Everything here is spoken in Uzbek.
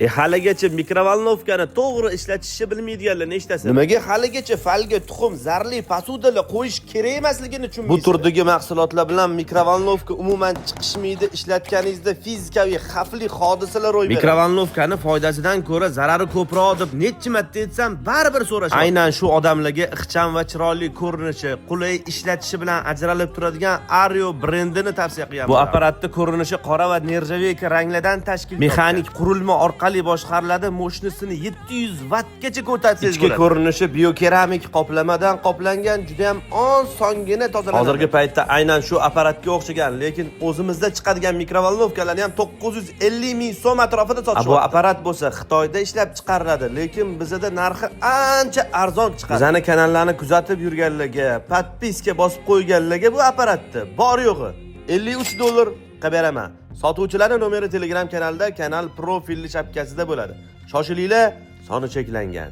Haligacha mikrovolnovkani to'g'ri ishlatishni bilmaydiganlar nechtasin? Nimaga haligacha falga, tuxum, zarli, posudali qo'yish kerak emasligini tushunmaysiz. Bu turdagi mahsulotlar bilan mikrovolnovka umuman chiqishmaydi. Ishlatganingizda fizikaviy xavfli hodisalar ro'y beradi. Mikrovolnovkani foydasidan ko'ra zarari ko'proq deb necha marta aytsam, baribir so'rashadi. Aynan shu odamlarga ixcham va chiroyli ko'rinishi, qulay ishlatishi bilan ajralib turadigan Ario brendini tavsiya qilaman. Bu apparatning ko'rinishi qora va nerjaveyka ranglardan tashkil topgan. Mexanik qurilma orqali boshqariladi, moshinasini 700 vattgacha ko'tarsangiz bo'ladi. Ichki ko'rinishi biokeramik qoplamadan qoplangan, juda ham osongina tozalanadi. Hozirgi paytda aynan shu apparatga o'xshagan, lekin o'zimizda chiqadigan mikrovolnovkalarni ham 950 ming so'm atrofida sotishyapti. Bu apparat bo'lsa Xitoyda ishlab chiqariladi, lekin bizda narxi ancha arzon chiqadi. Bizning kanallarni kuzatib yurganlarga, podpiska bosib qo'yganlarga bu apparatni bor yo'g'i $53 qilib beraman. Sotuvchilarning nomeri Telegram kanalda, kanal profilli shapkasida bo'ladi. Shoshilinglar, soni cheklangan.